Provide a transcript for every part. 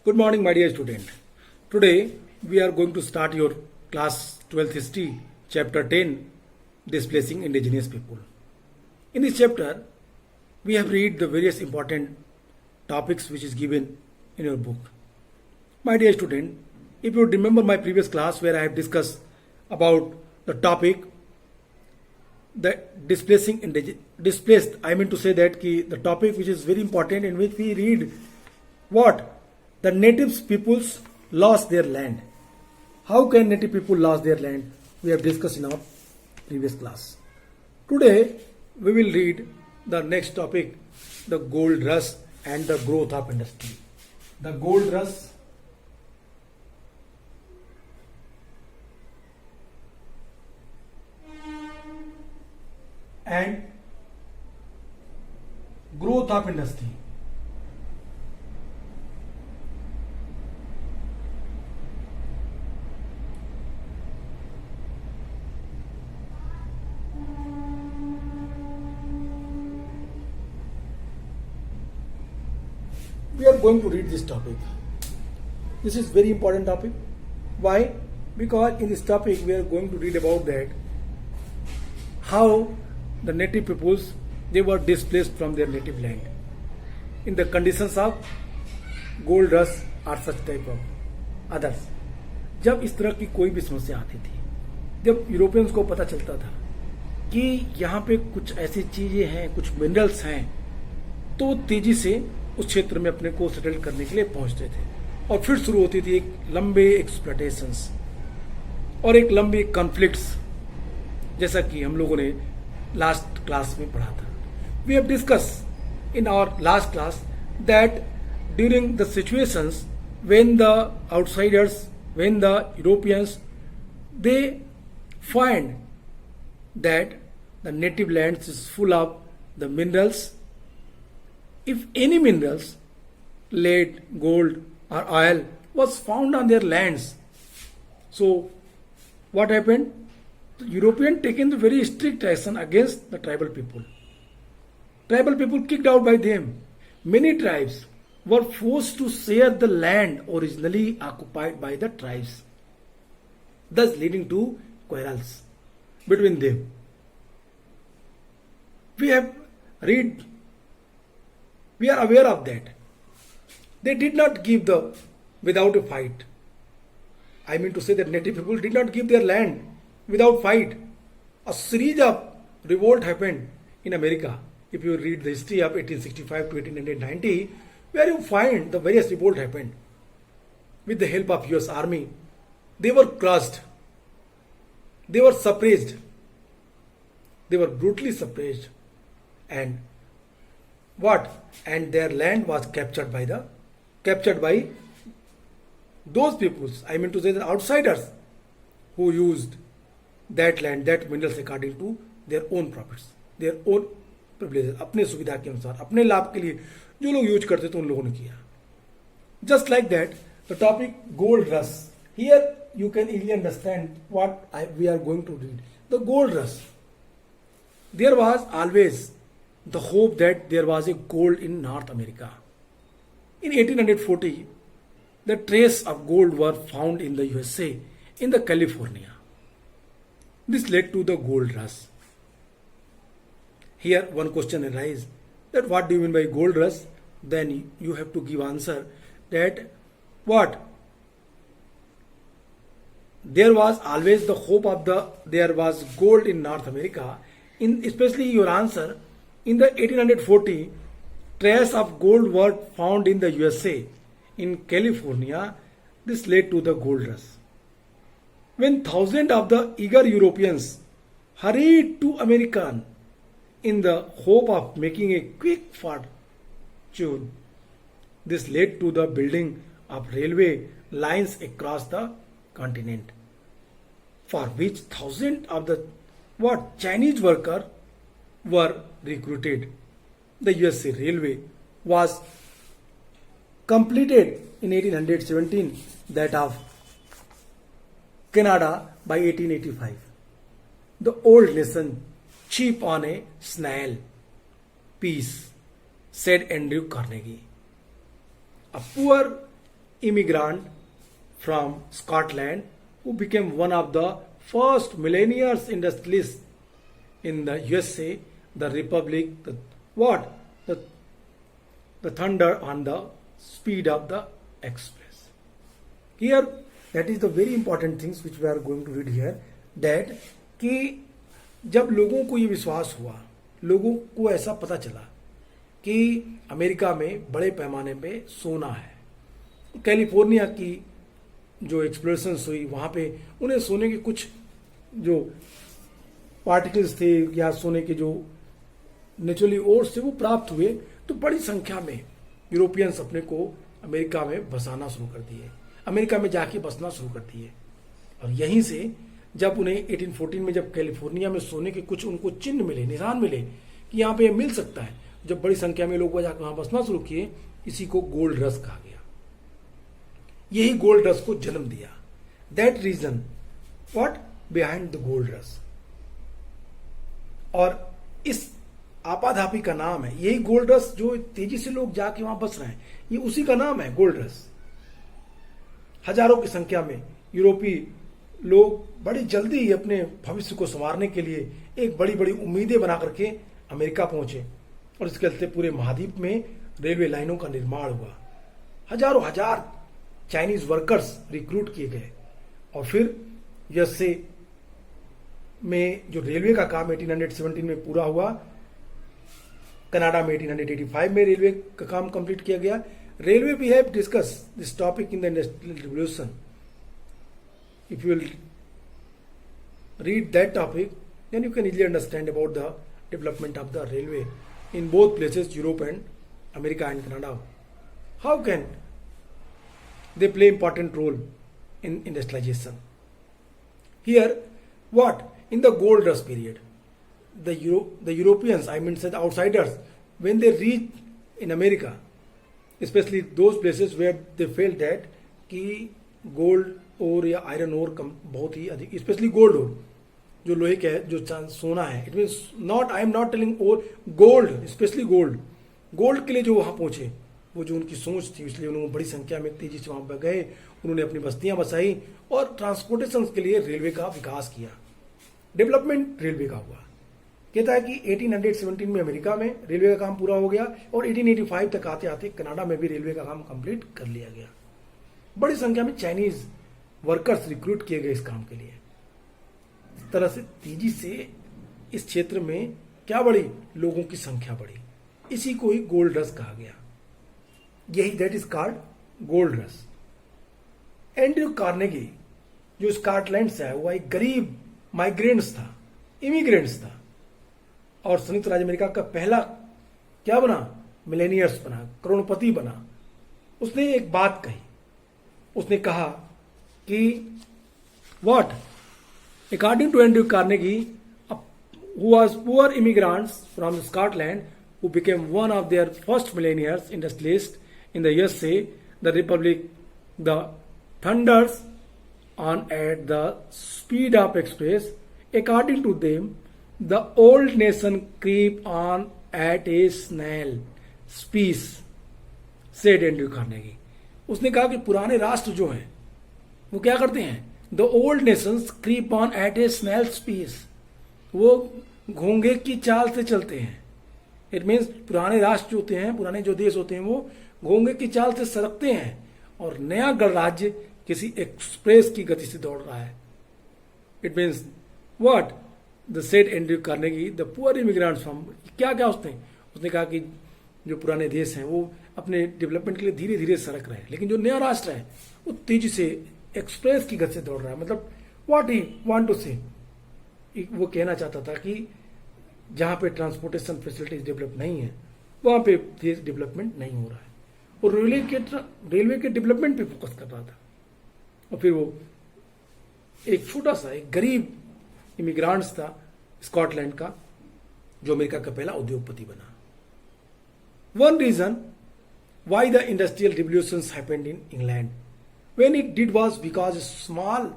Good morning, my dear student. Today we are going to start your class 12th history, chapter 10, displacing indigenous people. In this chapter, we have read the various important topics which is given in your book. My dear student, if you remember my previous class where I have discussed about the topic, the displaced, I mean to say that the topic which is very important in which we read what the natives peoples lost their land. How can native people lose their land? We have discussed in our previous class. Today we will read the next topic, the gold rush and the growth of industry. The gold rush and growth of industry. We are going to read this topic. This is very important topic. Why? Because in this topic we are going to read about that how the native peoples they were displaced from their native land in the conditions of gold rush or such type of others. जब इस तरह की कोई भी समस्या आती थी, जब यूरोपियंस को पता चलता था कि यहाँ पे कुछ ऐसी चीजें हैं, कुछ मिनरल्स हैं, तो तेजी से उस क्षेत्र में अपने को सेटल करने के लिए पहुंचते थे और फिर शुरू होती थी एक लंबे एक्सप्लॉटेशंस और एक लंबी कॉन्फ्लिक्ट्स, जैसा कि हम लोगों ने लास्ट क्लास में पढ़ा था. We have discuss in our last class that during the situations when the outsiders, when the Europeans they find that the native lands is full of the minerals. If any minerals, lead, gold or oil was found on their lands, so what happened? The European taken the very strict action against the tribal people. Tribal people kicked out by them. Many tribes were forced to share the land originally occupied by the tribes, thus leading to quarrels between them. We are aware of that. They did not give without a fight. I mean to say that native people did not give their land without fight. A series of revolt happened in America. If you read the history of 1865 to 1890, where you find the various revolt happened. With the help of US Army, they were crushed. They were suppressed. They were brutally suppressed. And what? And their land was captured by those peoples, I mean to say the outsiders, who used that land, that minerals according to their own profits, their own privileges, अपने सुविधा के अनुसार, अपने लाभ के लिए जो लोग यूज करते थे उन लोगों ने किया. Just like that, the topic gold rush. Here you can easily understand what we are going to read. The gold rush. There was always the hope that there was a gold in North America. In 1840, the trace of gold were found in the USA, in the California. This led to the gold rush. Here one question arises that what do you mean by gold rush? Then you have to give answer that what? There was always the hope of there was gold in North America. In especially your answer, in the 1840, traces of gold were found in the USA, in California. This led to the gold rush. When thousands of the eager Europeans hurried to America in the hope of making a quick fortune, this led to the building of railway lines across the continent, for which thousands of the Chinese workers were recruited. The USA Railway was completed in 1817, that of Canada by 1885. The old nation cheap on a snail piece, said Andrew Carnegie. A poor immigrant from Scotland who became one of the first millionaires industrialists in the USA, the Republic, the thunder on the speed of the express. Here, that is the very important things which we are going to read here, that कि जब लोगों को ये विश्वास हुआ, लोगों को ऐसा पता चला कि अमेरिका में बड़े पैमाने पे सोना है, कैलिफोर्निया की जो एक्सप्लोरेशंस हुई वहाँ पे उन्हें सोने के कुछ जो पार्टिकल्स थे या सोने के जो नेचुरली ओर्स थे वो प्राप्त हुए, तो बड़ी संख्या में यूरोपियंस अपने को अमेरिका में बसाना शुरू कर दिए, अमेरिका में जाके बसना शुरू कर दिए। और यहीं से जब उन्हें 1814 में जब कैलिफोर्निया में सोने के कुछ उनको चिन्ह मिले, निशान मिले कि यहाँ पे मिल सकता है, जब बड़ी संख्या में लोग जाकर वहां बसना शुरू किए, इसी को गोल्ड रश कहा गया। यही गोल्ड रश को जन्म दिया। That region what behind the gold rush. और इस आपाधापी का नाम है, यही गोल्ड रश जो तेजी से लोग जाके वहां बस रहे हैं, ये उसी का नाम है गोल्ड रश। हजारों की संख्या में यूरोपीय लोग बड़ी जल्दी ही अपने भविष्य को संवारने के लिए एक बड़ी बड़ी उम्मीदें बना करके अमेरिका पहुंचे, और इसके चलते पूरे महाद्वीप में रेलवे लाइनों का निर्माण हुआ। हजारों हजार चाइनीज वर्कर्स रिक्रूट किए गए, और फिर यूएसए में जो रेलवे का काम 1817 में पूरा हुआ, कनाडा में 1885 में रेलवे का काम कंप्लीट किया गया। Railway we have discuss this topic in the industrial revolution. If you will read that topic, then you can easily understand about the development of the railway in both places, Europe and America and Canada. How can they play important role in industrialization? Here, what? In the gold rush period, the Europeans, I mean said outsiders, when they reach in America, especially those places where they felt that कि gold और या iron ore कम बहुत ही अधिक, specially gold ओर जो लोहे का है, जो सोना है, it means not, I am not telling ore, gold, specially gold के लिए जो वहां पहुंचे, वो जो उनकी सोच थी, इसलिए उन्होंने बड़ी संख्या में तेजी से वहां पर गए, उन्होंने अपनी बस्तियां बसाई और ट्रांसपोर्टेशन के लिए रेलवे का विकास किया। डेवलपमेंट रेलवे का हुआ। कहता है कि 1817 में अमेरिका में रेलवे का काम पूरा हो गया, और 1885 तक आते आते कनाडा में भी रेलवे का काम कंप्लीट कर लिया गया। बड़ी संख्या में चाइनीज वर्कर्स रिक्रूट किए गए इस काम के लिए। इस तरह से तेजी से इस क्षेत्र में क्या बढ़ी, लोगों की संख्या बढ़ी, इसी को ही गोल्ड रश कहा गया। यही that is called gold rush. Andrew Carnegie जो स्कॉटलैंड से आया हुआ एक गरीब माइग्रेंट्स था, इमिग्रेंट्स था, और संयुक्त राज्य अमेरिका का पहला क्या बना, मिलेनियर्स बना, करोड़पति बना। उसने एक बात कही, उसने कहा कि what according to Andrew Carnegie, who was poor immigrants from Scotland who became one of their first millionaires industrialists in the USA, the Republic, the thunders on at the speed of express. According to them, the old nation creep on at a snail pace, said Andrew Carnegie. उसने कहा कि पुराने राष्ट्र जो हैं वो क्या करते हैं, the old nations creep on at a snail space, वो घोंघे की चाल से चलते हैं। इट मीन्स पुराने राष्ट्र जो होते हैं, पुराने जो देश होते हैं, वो घोंघे की चाल से सरकते हैं, और नया गणराज्य किसी एक्सप्रेस की गति से दौड़ रहा है। It means what the said Andrew Carnegie, the poor immigrants from, क्या क्या उसने कहा कि जो पुराने देश हैं वो अपने डेवलपमेंट के लिए धीरे धीरे सरक रहे हैं, लेकिन जो नया राष्ट्र है वो तेजी से एक्सप्रेस की गति से दौड़ रहा है। मतलब व्हाट ही वांट टू से, वो कहना चाहता था कि जहां पे ट्रांसपोर्टेशन फैसिलिटीज डेवलप नहीं है वहां पे देश डेवलपमेंट नहीं हो रहा है, और रेलवे के डेवलपमेंट पे फोकस कर रहा था। और फिर वो एक छोटा सा एक गरीब इमिग्रांट्स था स्कॉटलैंड का, जो अमेरिका का पहला उद्योगपति बना। One reason why the industrial revolutions happened in England when it did was because small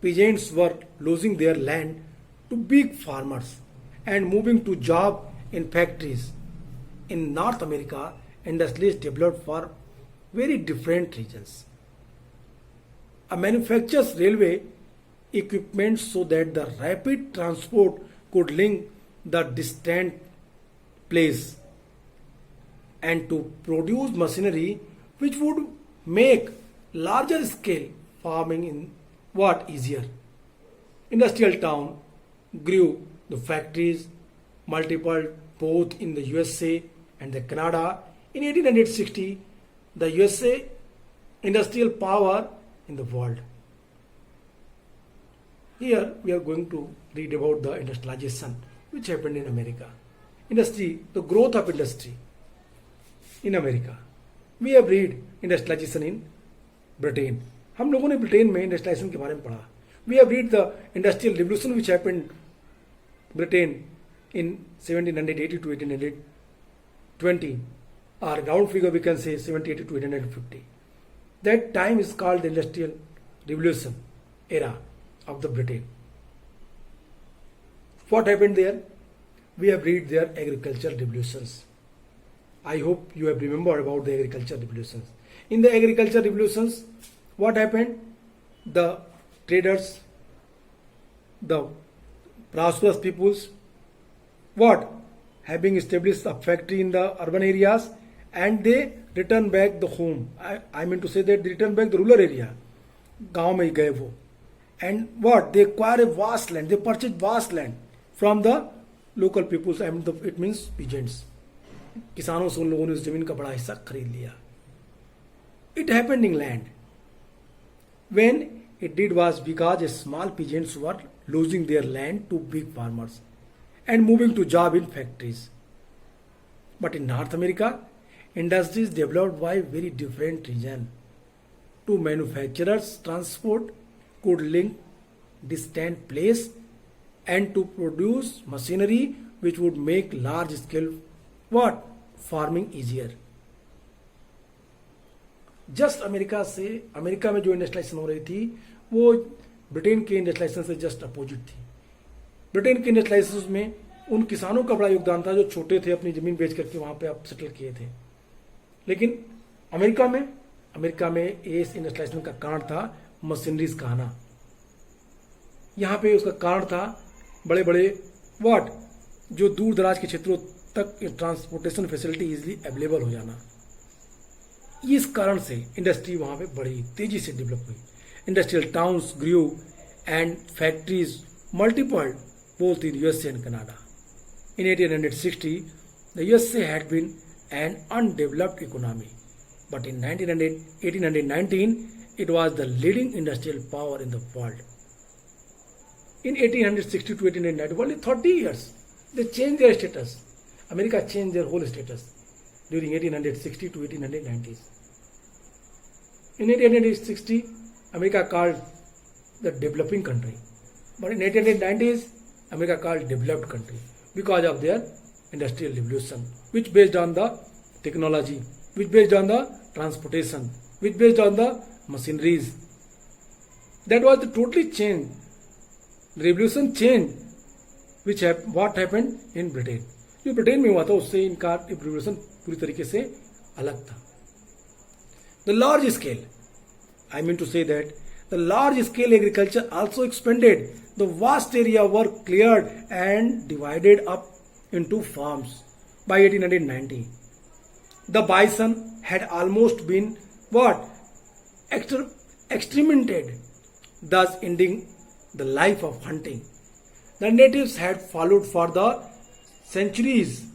peasants were losing their land to big farmers and moving to job in factories. In North America, industries developed for very different reasons. manufactures railway equipment so that the rapid transport could link the distant place, and to produce machinery which would make larger scale farming in what easier. Industrial town grew, the factories multiplied both in the USA and the Canada. In 1860, the USA industrial power in the world. Here we are going to read about the industrialization which happened in America. Industry, the growth of industry in America. We have read industrialization in Britain. हम लोगों ने Britain में industrialisation के बारे में पढ़ा. We have read the industrial revolution which happened Britain in 1780 to 1820, or round figure we can say 1780 to 1850. That time is called the industrial revolution era of the Britain. What happened there? We have read their agricultural revolutions. I hope you have remembered about the agricultural revolutions. In the agricultural revolutions, what happened? The traders, the prosperous peoples, what? Having established a factory in the urban areas, and they return back the home. I mean to say that they return back the rural area. गांव में गए वो. And what? They acquire a vast land. They purchase vast land from the local peoples. I mean, it means peasants. किसानों से उन लोगों ने उस जमीन का बड़ा हिस्सा खरीद लिया. It happened in land. When it did was because a small peasants were losing their land to big farmers and moving to job in factories. But in North America, industries developed by very different region. To manufacturers, transport could link distant place, and to produce machinery which would make large scale what? Farming easier. Just America में जो industrialisation हो रही थी वो Britain के industrialisation से just opposite थी. Britain के इंडस्ट्रियलाइजेशन में उन किसानों का बड़ा योगदान था जो छोटे थे, अपनी जमीन बेच करके वहां पे आप सेटल किए थे. लेकिन अमेरिका में इस इंडस्ट्रियलाइजेशन का कारण था मशीनरीज का आना. यहाँ पे उसका कारण था बड़े बड़े व्हाट जो दूर दराज के क्षेत्रों तक ट्रांसपोर्टेशन फैसिलिटी इजीली अवेलेबल हो जाना. इस कारण से इंडस्ट्री वहां पे बड़ी तेजी से डेवलप हुई. Industrial towns grew and factories multiplied both in USA and Canada. In 1860, the USA had been an undeveloped economy, but in 1819, it was the leading industrial power in the world. In 1860 to 1890, only 30 years, they changed their status. America changed their whole status during 1860 to 1890s. In 1860, America called the developing country, but in 1890s, America called developed country because of their industrial revolution, which based on the technology, which based on the transportation, which based on the machineries. That was the totally change, revolution change, which what happened in Britain. जो Britain में हुआ था उससे इनका revolution पूरी तरीके से अलग था. The large scale, I mean to say that the large scale agriculture also expanded. The vast area were cleared and divided up into farms by 1890. The bison had almost been what? Exterminated, thus ending the life of hunting. The natives had followed for the centuries.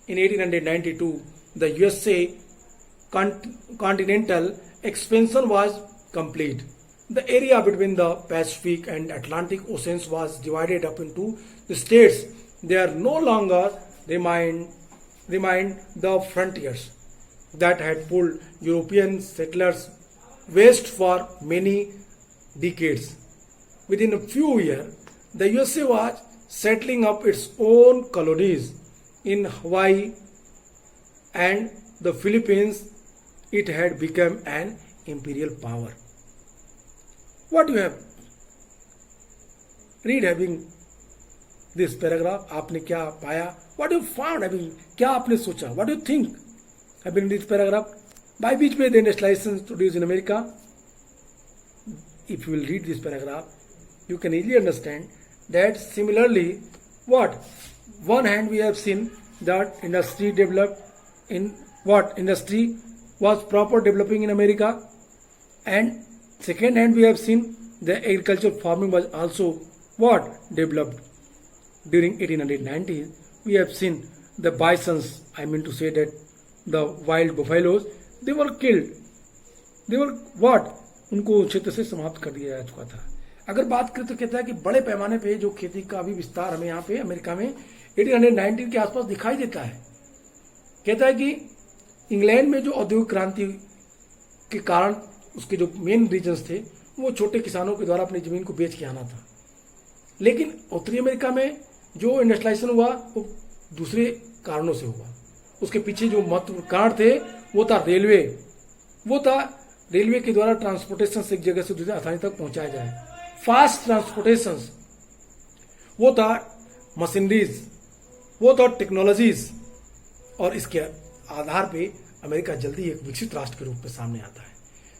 In 1892, the USA continental expansion was complete. The area between the Pacific and Atlantic Oceans was divided up into the states. There no longer remained the frontiers that had pulled European settlers west for many decades. Within a few years, the USA was settling up its own colonies in Hawaii and the Philippines. It had become an imperial power. What you have read having this paragraph? आपने क्या पाया? What you found? क्या आपने सोचा? What do you think having this paragraph? By which way the industrialization introduced in America? if you will read this paragraph, you can easily understand that similarly, what? One hand we have seen that industry developed in what? Industry was proper developing in America, and second hand we have seen the agricultural farming was also what? Developed. During 1890s, we have seen the bisons, I mean to say that the wild buffaloes, they were killed. They were what? उनको क्षेत्र से समाप्त कर दिया जा चुका था. अगर बात करें तो कहता है कि बड़े पैमाने पे जो खेती का भी विस्तार हमें यहाँ पे अमेरिका में 1819 के आसपास दिखाई देता है. कहता है कि इंग्लैंड में जो औद्योगिक क्रांति के कारण उसके जो मेन रीजन्स थे वो छोटे किसानों के द्वारा अपनी जमीन को बेच के आना था. लेकिन उत्तरी अमेरिका में जो इंडस्ट्रियलाइजेशन हुआ वो दूसरे कारणों से हुआ. उसके पीछे जो महत्वपूर्ण कारण थे वो था रेलवे. वो था रेलवे के द्वारा ट्रांसपोर्टेशन से एक जगह से दूसरी आसानी तक पहुंचाया जाए. Fast transportation. वो था मशीनरीज. वो था टेक्नोलॉजीज. और इसके आधार पे अमेरिका जल्दी एक विकसित राष्ट्र के रूप में सामने आता है.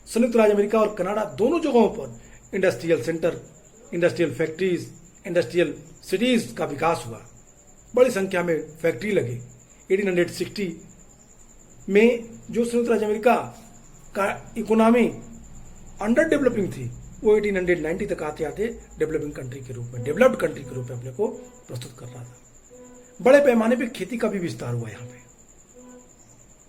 संयुक्त राज्य अमेरिका और कनाडा दोनों जगहों पर industrial centre, industrial factories, industrial cities का विकास हुआ. बड़ी संख्या में फैक्ट्री लगे. 1860 में जो संयुक्त राज्य अमेरिका का इकोनॉमी अंडर डेवलपिंग थी वो 1890 तक आते आते डेवलपिंग कंट्री के रूप में, डेवलप्ड कंट्री के रूप में अपने को प्रस्तुत कर रहा था. बड़े पैमाने पे खेती का भी विस्तार हुआ. यहाँ पे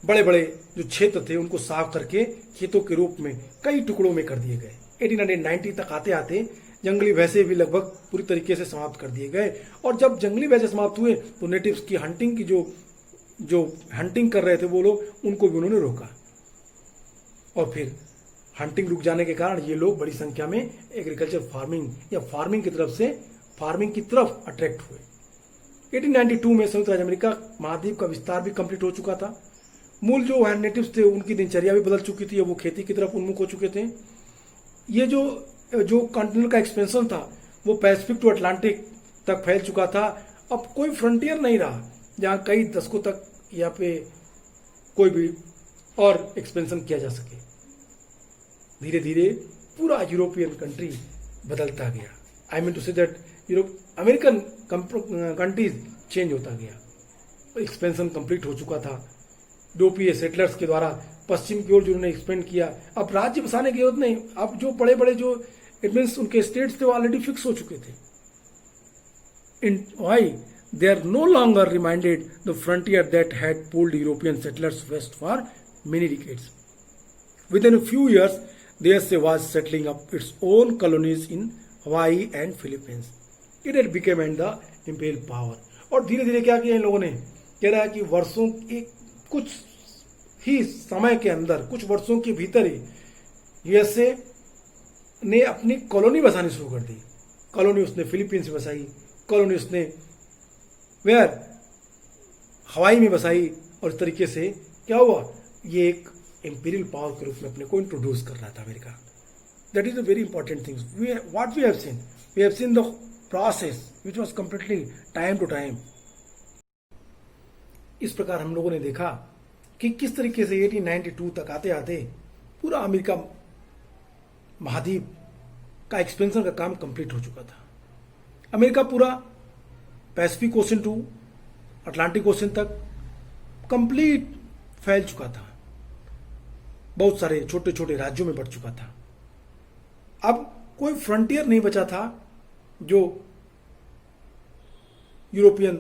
बड़े बड़े जो क्षेत्र थे उनको साफ करके खेतों के रूप में कई टुकड़ों में कर दिए गए. 1890 तक आते आते जंगली भैंसे भी लगभग पूरी तरीके से समाप्त कर दिए गए. और जब जंगली भैंसे समाप्त हुए तो नेटिव्स की हंटिंग की जो हंटिंग कर रहे थे वो लोग, उनको भी उन्होंने रोका. और फिर हंटिंग रुक जाने के कारण ये लोग बड़ी संख्या में एग्रीकल्चर फार्मिंग या फार्मिंग की तरफ अट्रैक्ट हुए. 1892 में संयुक्त राज्य अमेरिका महाद्वीप का विस्तार भी कंप्लीट हो चुका था. मूल जो नेटिव्स थे उनकी दिनचर्या भी बदल चुकी थी. वो खेती की तरफ उन्मुख हो चुके थे. ये जो कॉन्टिनेंट का एक्सपेंशन था वो पैसिफिक टू अटलांटिक तक फैल चुका था. अब कोई फ्रंटियर नहीं रहा जहाँ कई दशकों तक यहाँ पे कोई भी और एक्सपेंशन किया जा सके. धीरे धीरे पूरा यूरोपियन कंट्री बदलता गया. I mean to say that American countries change होता गया. एक्सपेंशन कंप्लीट हो चुका था. यूरोपीय सेटलर्स के द्वारा पश्चिम की ओर जो उन्होंने एक्सपेंड किया. अब राज्य बसाने की जरूरत नहीं. अब जो बड़े बड़े जो इट मीन्स उनके स्टेट्स थे वो ऑलरेडी फिक्स हो चुके थे. इन Y they are no longer reminded the frontier that had pulled European settlers west for many decades. Within a few years, the USA was settling up its own colonies in Hawaii and Philippines. It had become the imperial power. और धीरे धीरे क्या किया इन लोगों ने, कह रहा है कि वर्षों के कुछ ही समय के अंदर, कुछ वर्षों के भीतर ही यूएसए ने अपनी कॉलोनी बसानी शुरू कर दी. कॉलोनी उसने फिलीपींस में बसाई. कॉलोनी उसने वेयर हवाई में बसाई. और इस तरीके से क्या हुआ, ये एक इंपीरियल पावर के रूप में अपने को इंट्रोड्यूस कर रहा था America. That is a very important thing. What we have seen the process which was completely time to time. इस प्रकार हम लोगों ने देखा कि किस तरीके से 1892 तक आते आते पूरा अमेरिका महाद्वीप का एक्सपेंशन का काम कंप्लीट हो चुका था. अमेरिका पूरा Pacific Ocean to Atlantic Ocean तक कंप्लीट फैल चुका था. बहुत सारे छोटे छोटे राज्यों में बढ़ चुका था. अब कोई फ्रंटियर नहीं बचा था जो यूरोपियन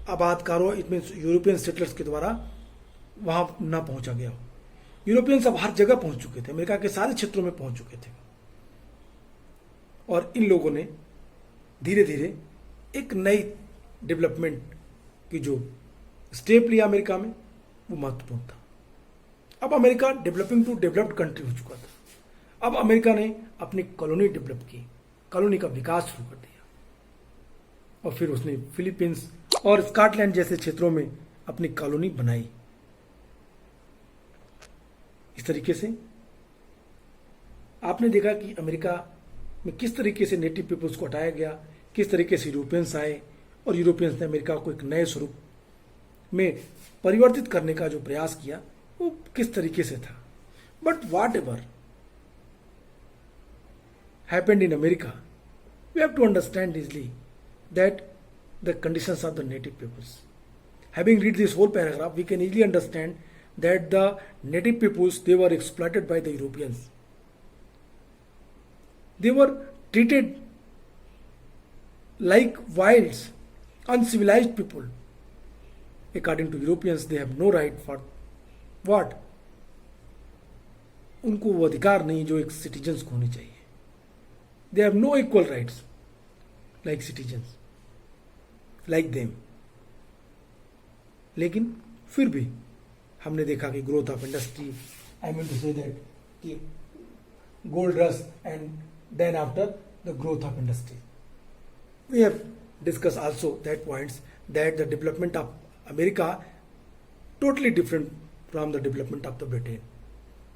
आबादकारों, इट मीन्स यूरोपियन सेटलर्स के द्वारा वहां ना पहुंचा गया हो. यूरोपियंस अब हर जगह पहुंच चुके थे. अमेरिका के सारे क्षेत्रों में पहुंच चुके थे. और इन लोगों ने धीरे धीरे एक नई डेवलपमेंट की जो स्टेप लिया अमेरिका में, वो महत्वपूर्ण था. अब America developing to developed country हो चुका था. अब अमेरिका ने अपनी कॉलोनी डेवलप की, कॉलोनी का विकास शुरू कर दिया. और फिर उसने फिलीपींस और स्कॉटलैंड जैसे क्षेत्रों में अपनी कॉलोनी बनाई. इस तरीके से आपने देखा कि अमेरिका में किस तरीके से नेटिव पीपल्स को हटाया गया, किस तरीके से यूरोपियंस आए और यूरोपियंस ने अमेरिका को एक नए स्वरूप में परिवर्तित करने का जो प्रयास किया वो किस तरीके से था. But what ever happened in America, we have to understand easily that the conditions of the native peoples. Having read this whole paragraph, we can easily understand that the native peoples, they were exploited by the Europeans. They were treated like wilds, uncivilized people. According to Europeans, they have no right for what? उनको वो अधिकार नहीं जो एक citizens को होनी चाहिए. They have no equal rights like citizens, like them. लेकिन फिर भी हमने देखा कि growth of industry, I mean to say that कि gold rush and then after the growth of industry. We have discussed also that points that the development of America totally different from the development of the Britain.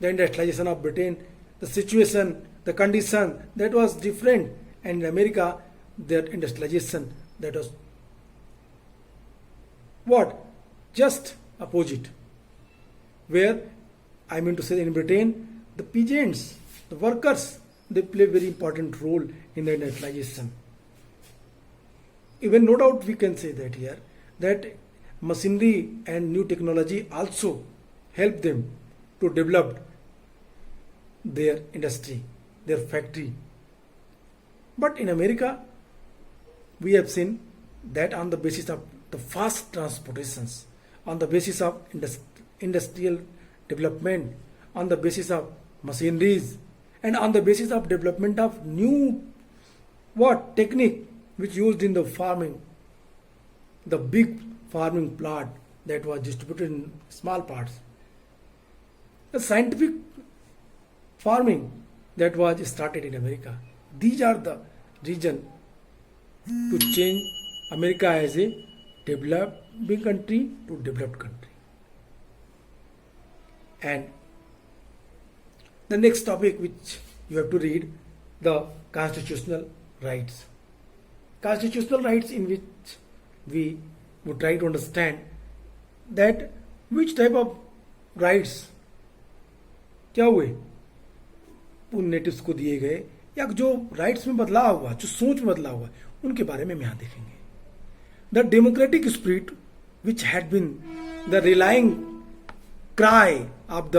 The industrialization of Britain, the situation, the condition that was different, and in America their industrialization that was what? Just opposite. Where I mean to say in Britain, the peasants, the workers, they play very important role in the industrialization. Even no doubt we can say that here that machinery and new technology also help them to develop their industry, their factory. But in America, we have seen that on the basis of the fast transportations, on the basis of industrial development, on the basis of machineries, and on the basis of development of new what technique which used in the farming, the big farming plot that was distributed in small parts, the scientific farming that was started in America. These are the reason to change America as a developing country to developed country. And the next topic which you have to read, the constitutional rights. Constitutional rights in which we would try to understand that which type of rights क्या हुए उन natives को दिए गए, या जो rights में बदलाव हुआ, जो सोच में बदलाव हुआ, उनके बारे में हम यहाँ देखेंगे. The democratic spirit which had been the relying cry of the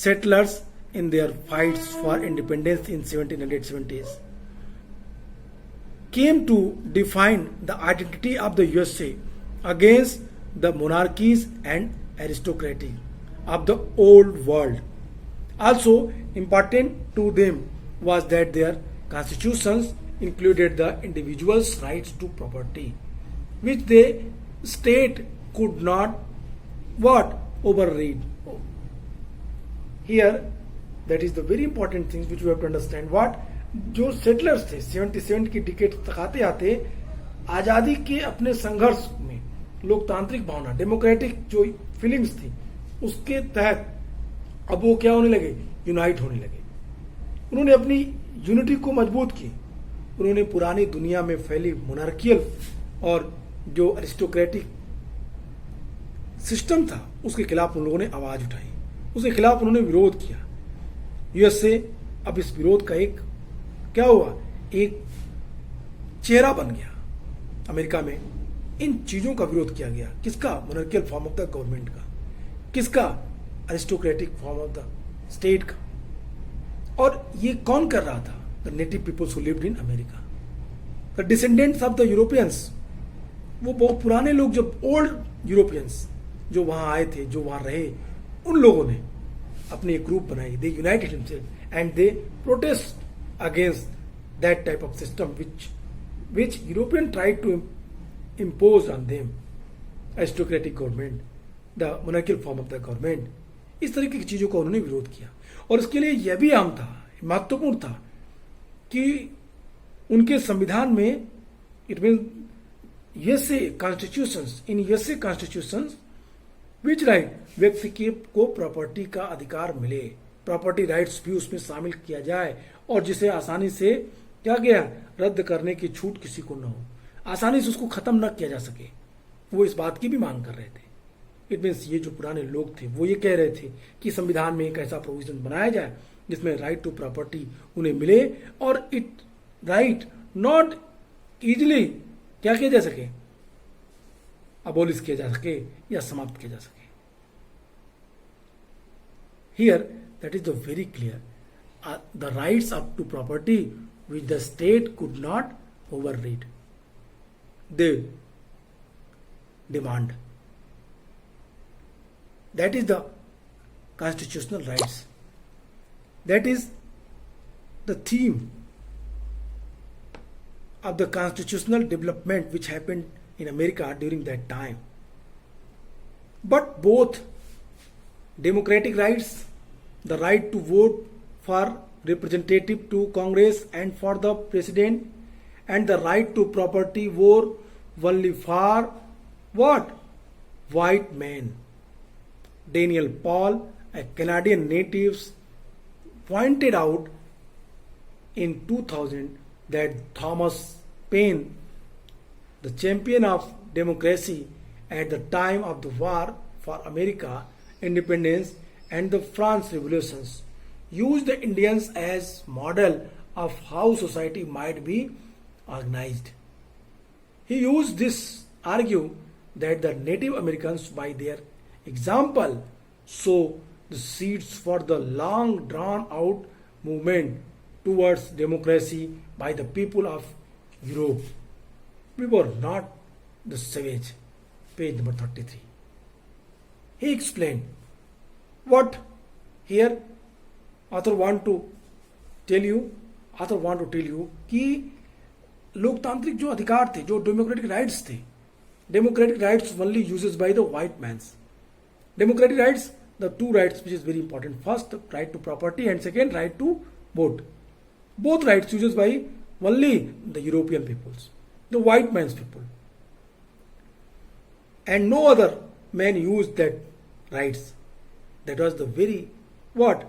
settlers in their fights for independence in 1770s came to define the identity of the USA against the monarchies and aristocracy of the old world. Also important to them was that their constitutions included the individual's rights to property, which the state could not what override. Here that is the very important thing which we have to understand. What जो settlers थे 77 की decade तक आते आते आजादी के अपने संघर्ष में लोकतांत्रिक भावना, डेमोक्रेटिक जो फीलिंग्स थी, उसके तहत अब वो क्या होने लगे, यूनाइट होने लगे. उन्होंने अपनी यूनिटी को मजबूत की. उन्होंने पुरानी दुनिया में फैली मोनार्कियल और जो अरिस्टोक्रेटिक सिस्टम था उसके खिलाफ उन लोगों ने आवाज उठाई, उसके खिलाफ उन्होंने विरोध किया. यूएसए अब इस विरोध का एक क्या हुआ, एक चेहरा बन गया. अमेरिका में इन चीजों का विरोध किया गया. किसका, monarchial form of the government का, किसका, aristocratic form of the state का. और ये कौन कर रहा था, the native peoples who lived in America, the descendants of the Europeans. वो बहुत पुराने लोग, जब ओल्ड यूरोपियंस जो वहां आए थे, जो वहां रहे, उन लोगों ने अपनी एक ग्रुप बनाई. They united himself and they protest against that type of system which European tried to impose on them, aristocratic government, the monarchical form of the government. इस तरीके की चीजों का उन्होंने विरोध किया. और इसके लिए यह भी अहम था, महत्वपूर्ण था कि उनके संविधान में it mean USA constitutions, in USA constitutions which right, व्यक्ति को प्रॉपर्टी का अधिकार मिले, प्रॉपर्टी राइट्स भी उसमें शामिल किया जाए, और जिसे आसानी से क्या गया, रद्द करने की छूट किसी को न हो, आसानी से उसको खत्म न किया जा सके. वो इस बात की भी मांग कर रहे थे. इट मीन्स ये जो पुराने लोग थे वो ये कह रहे थे कि संविधान में एक ऐसा प्रोविजन बनाया जाए जिसमें राइट टू प्रॉपर्टी उन्हें मिले और इट राइट नॉट इजिली क्या किया जा सके, अबोलिश किया जा सके या समाप्त किया जा सके. Here, that is the very clear. The rights up to property which the state could not override. They demand. That is the constitutional rights. That is the theme of the constitutional development which happened in America during that time. But both democratic rights, the right to vote for representative to Congress and for the president, and the right to property were only for what? White men. Daniel Paul, a Canadian native, pointed out in 2000 that Thomas Paine, the champion of democracy at the time of the war for America independence and the France revolutions, used the Indians as model of how society might be organized. He used this argue that the Native Americans by their example sow the seeds for the long drawn out movement towards democracy by the people of Europe. We were not the savage. Page number 33. He explained what here author want to tell you कि लोकतांत्रिक जो अधिकार थे, जो democratic rights थे, democratic rights only uses by the white mans. Democratic rights, the two rights which is very important. First, right to property and second, right to vote. Both rights used by only the European peoples, the white man's people. And no other man used that rights. That was the very, what?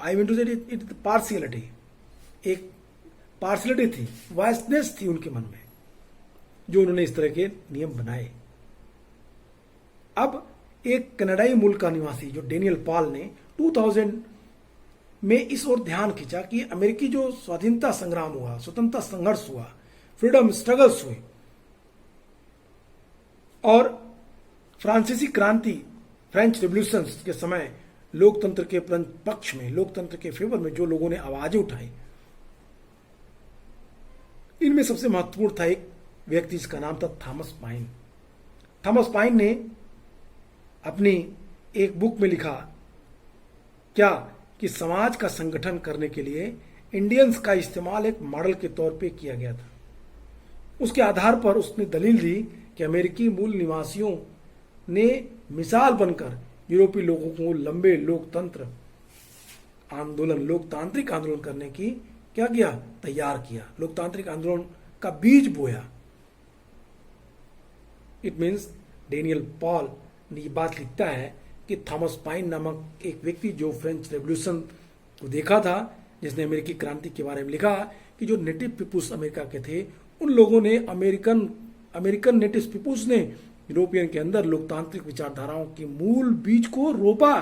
I mean to say it's the partiality. एक partiality थी, वाइसनेस थी उनके मन में, जो उन्होंने इस तरह के नियम बनाए. अब एक कनाडाई मूल का निवासी जो डेनियल पॉल ने 2000 में इस ओर ध्यान खींचा कि अमेरिकी जो स्वाधीनता संग्राम हुआ, स्वतंत्रता संघर्ष हुआ, फ्रीडम स्ट्रगल्स हुए और फ्रांसीसी क्रांति, फ्रेंच रिवॉल्यूशन के समय लोकतंत्र के पक्ष में, लोकतंत्र के फेवर में जो लोगों ने आवाजें उठाई, इनमें सबसे महत्वपूर्ण था एक व्यक्ति जिसका नाम था थॉमस पाइन. थॉमस पाइन ने अपनी एक बुक में लिखा क्या कि समाज का संगठन करने के लिए इंडियंस का इस्तेमाल एक मॉडल के तौर पे किया गया था. उसके आधार पर उसने दलील दी कि अमेरिकी मूल निवासियों ने मिसाल बनकर यूरोपीय लोगों को लंबे लोकतंत्र आंदोलन, लोकतांत्रिक आंदोलन करने की क्या किया, तैयार किया, लोकतांत्रिक आंदोलन का बीज बोया. इट मीन्स डेनियल पॉल ने ये बात लिखता है कि थॉमस पाइन नामक एक व्यक्ति जो फ्रेंच रेवोल्यूशन को देखा था, जिसने अमेरिकी क्रांति के बारे में लिखा कि जो नेटिव पीपुल्स अमेरिका के थे, उन लोगों ने अमेरिकन नेटिव पीपुल्स ने यूरोपियन के अंदर लोकतांत्रिक विचारधाराओं के मूल बीज को रोपा.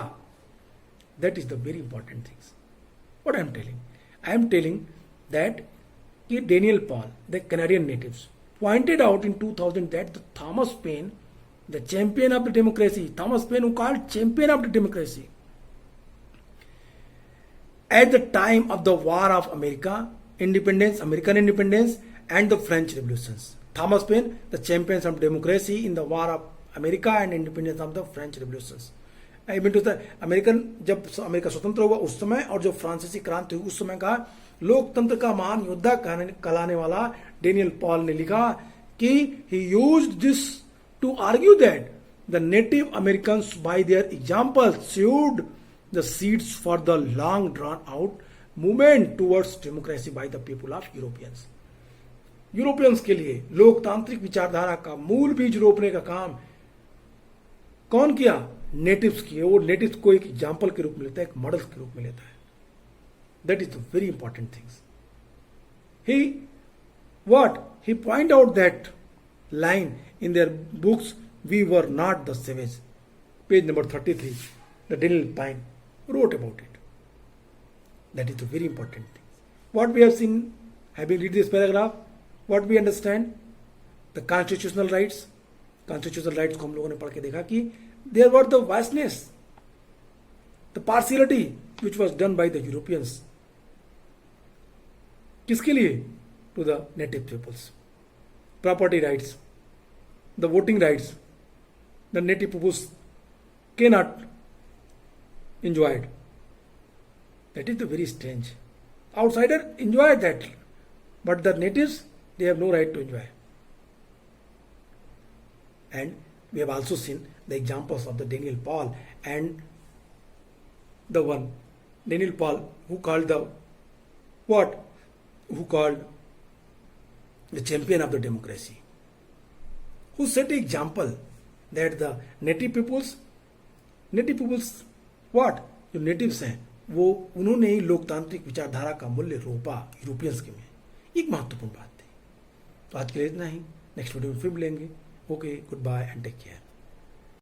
That is the very important things. What I am telling? I am telling that Daniel Paul, the Canadian natives, pointed out in 2000 that the Thomas Paine, the champion of the democracy, Thomas Paine who called champion of the democracy, at the time of the War of America, independence, American independence and the French revolutions. Thomas Paine, the champions of democracy in the War of America and independence of the French revolutions. I mean to the American, जब America स्वतंत्र हुआ उस समय और जो फ्रांसीसी क्रांति हुई उस समय का लोकतंत्र का महान योद्धा कहलाने वाला डेनियल पॉल ने लिखा कि he used this to argue that the native Americans by their example sowed the seeds for the long drawn out movement towards democracy by the people of Europeans. यूरोपियंस के लिए लोकतांत्रिक विचारधारा का मूल बीज रोपने का काम कौन किया? नेटिव्स किए. वो नेटिव्स को एक एग्जाम्पल के रूप में लेता है, एक मॉडल के रूप में लेता है. That is the very important things. He point out that line in their books we were not the savage. Page number 33, the Daniel Pine wrote about it. That is the very important thing. What we have seen, having read this paragraph, what we understand, the constitutional rights को हम लोगों ने पढ़ के देखा कि there were the vastness, the partiality which was done by the Europeans. किसके लिए? To the native peoples. Property rights, the voting rights, the native peoples cannot enjoy it. That is the very strange. Outsider enjoy that, but the natives, they have no right to enjoy. And we have also seen the examples of the Daniel Paul and the one Daniel Paul who called the champion of the democracy, who set an example that the native peoples what, जो natives हैं वो उन्होंने ही लोकतांत्रिक विचारधारा का मूल्य रोपा Europeans के में. एक महत्वपूर्ण बात थी. तो आज के लिए इतना ही. नेक्स्ट वीडियो में फिर मिलेंगे. Okay, good bye and take care.